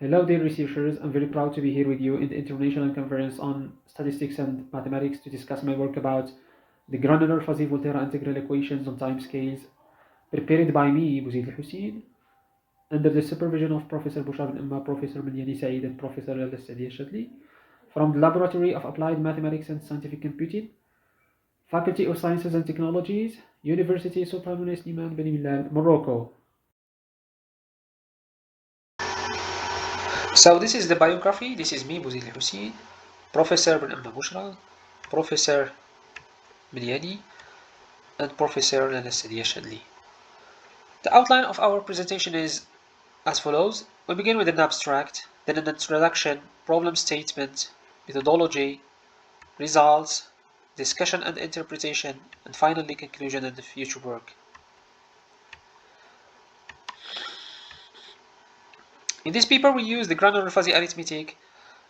Hello dear researchers, I'm very proud to be here with you in the International Conference on Statistics and Mathematics to discuss my work about the granular fuzzy Volterra integral equations on timescales, prepared by me, Bouzid al-Hussein, under the supervision of Professor Bouchra bin Amma, Professor Melliani Said, and Professor LallaSaadia Chadli, from the Laboratory of Applied Mathematics and Scientific Computing, Faculty of Sciences and Technologies, University Sultan Munis Niman bin Milal, Morocco. So this is the biography. This is me, Bouzid al-Hussein, Professor bin AmmaBouchra, Professor Melliani, and Professor LallaSaadia Chadli. The outline of our presentation is as follows. We begin with an abstract, then an introduction, problem statement, methodology, results, discussion and interpretation, and finally conclusion and the future work. In this paper we use the granular fuzzy arithmetic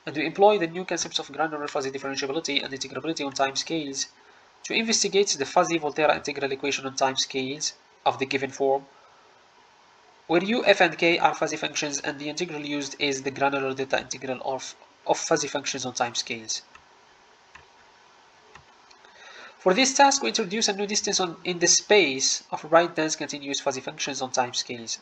and we employ the new concepts of granular fuzzy differentiability and integrability on time scales to investigate the fuzzy Volterra integral equation on time scales of the given form, where u, f, and k are fuzzy functions and the integral used is the granular delta integral of fuzzy functions on time scales. For this task, we introduce a new distance in the space of right-dense continuous fuzzy functions on time scales.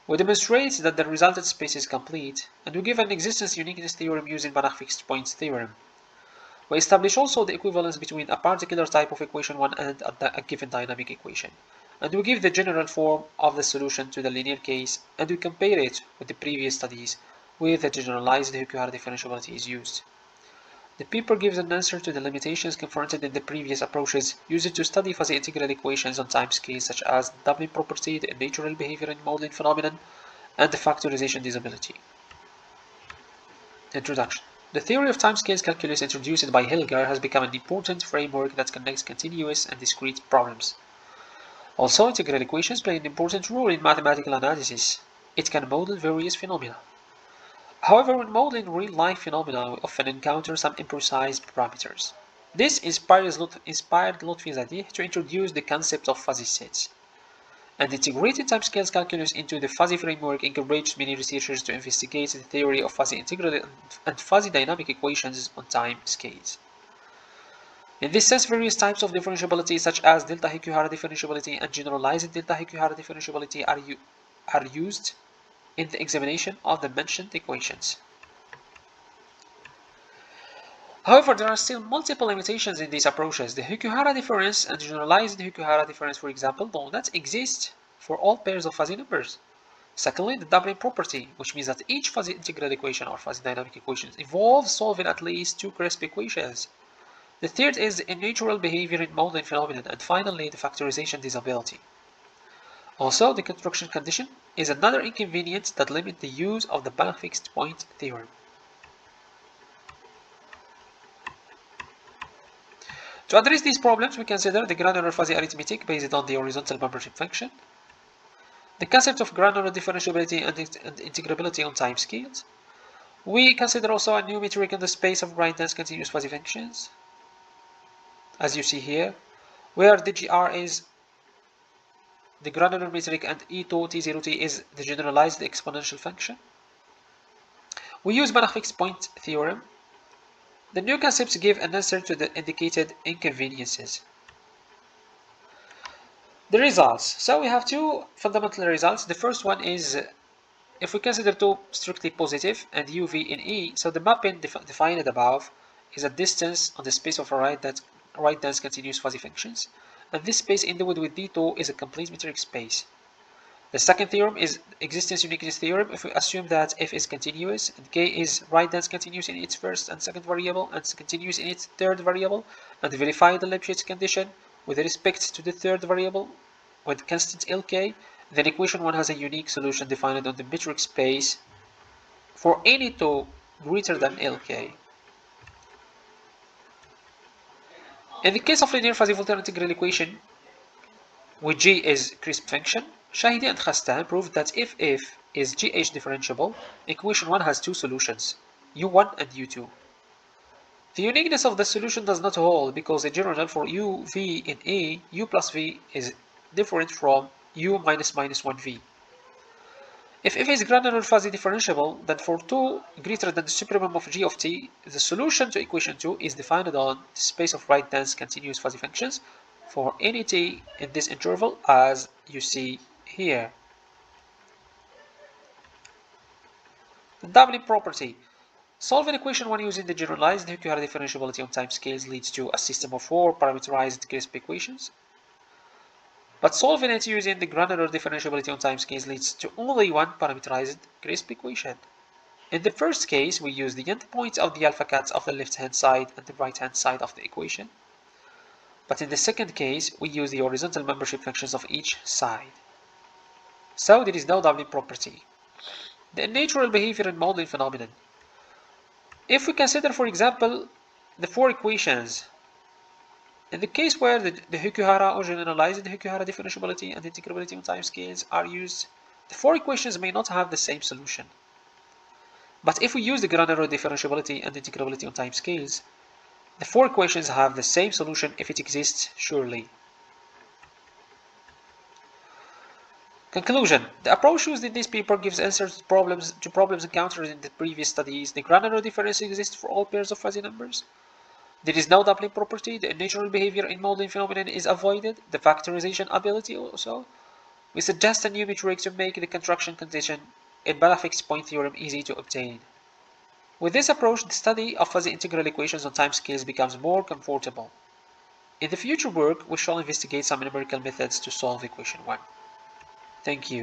We demonstrate that the resultant space is complete, and we give an existence uniqueness theorem using Banach fixed points theorem. We establish also the equivalence between a particular type of equation 1 and a given dynamic equation. And we give the general form of the solution to the linear case, and we compare it with the previous studies where the generalized Hikuhara differentiability is used. The paper gives an answer to the limitations confronted in the previous approaches used to study fuzzy integral equations on time scales such as the doubling property, the natural behavior and modeling phenomenon, and the factorization disability. Introduction. The theory of timescales calculus introduced by Hilger has become an important framework that connects continuous and discrete problems. Also, integral equations play an important role in mathematical analysis. It can model various phenomena. However, when modeling real-life phenomena, we often encounter some imprecise parameters. This inspired Lotfi Zadeh to introduce the concept of fuzzy sets. And integrated timescales calculus into the fuzzy framework encouraged many researchers to investigate the theory of fuzzy integral and fuzzy dynamic equations on time scales. In this sense, various types of differentiability such as delta Hikuhara differentiability and generalized delta Hikuhara differentiability are used in the examination of the mentioned equations. However, there are still multiple limitations in these approaches. The Hikuhara difference and generalized Hikuhara difference, for example, do not exist for all pairs of fuzzy numbers. Secondly, the doubling property, which means that each fuzzy integral equation or fuzzy dynamic equation involves solving at least two crisp equations. The third is the natural behavior in modeling phenomenon, and finally, the factorization disability. Also, the construction condition is another inconvenience that limits the use of the Banach fixed point theorem. To address these problems, we consider the granular fuzzy arithmetic based on the horizontal membership function, the concept of granular differentiability and integrability on time scales. We consider also a new metric in the space of right-dense continuous fuzzy functions, as you see here, where the GR is the granular metric and E2 T0T is the generalized exponential function. We use Banach fixed point theorem. The new concepts give an answer to the indicated inconveniences. The results. So we have two fundamental results. The first one is if we consider two strictly positive and u, v, in E, so the mapping defined above is a distance on the space of a right-dense continuous fuzzy functions, and this space endowed with D2 is a complete metric space. The second theorem is existence uniqueness theorem. If we assume that f is continuous and k is right-dense continuous in its first and second variable and continuous in its third variable, and verify the Lipschitz condition with respect to the third variable with constant Lk, then equation 1 has a unique solution defined on the metric space for any 2 greater than Lk. In the case of linear fuzzy Volterra integral equation, where g is crisp function, Shahidi and Khastan proved that if f is gh differentiable, equation 1 has two solutions, u1 and u2. The uniqueness of the solution does not hold because in general for u, v in A, u plus v is different from u minus 1v. If f is granular fuzzy differentiable, then for 2 greater than the supremum of g of t, the solution to equation 2 is defined on the space of right dense continuous fuzzy functions for any t in this interval, as you see here. The doubling property. Solving equation 1 using the generalized Hikuhara differentiability on time scales leads to a system of 4 parameterized crisp equations. But solving it using the granular differentiability on time scales leads to only one parameterized crisp equation. In the first case, we use the endpoints of the alpha cats of the left-hand side and the right-hand side of the equation. But in the second case, we use the horizontal membership functions of each side. So there is no doubling property. The unnatural behavior in modeling phenomenon. If we consider, for example, the 4 equations, in the case where the Hikuhara or generalized Hikuhara differentiability and integrability on time scales are used, the 4 equations may not have the same solution. But if we use the granular differentiability and integrability on time scales, the 4 equations have the same solution if it exists, surely. Conclusion. The approach used in this paper gives answers to problems encountered in the previous studies. The granular difference exists for all pairs of fuzzy numbers. There is no doubling property. The unnatural behavior in modeling phenomenon is avoided. The factorization ability also. We suggest a new metric to make the construction condition in Banach's point theorem easy to obtain. With this approach, the study of fuzzy integral equations on time scales becomes more comfortable. In the future work, we shall investigate some numerical methods to solve equation 1. Thank you.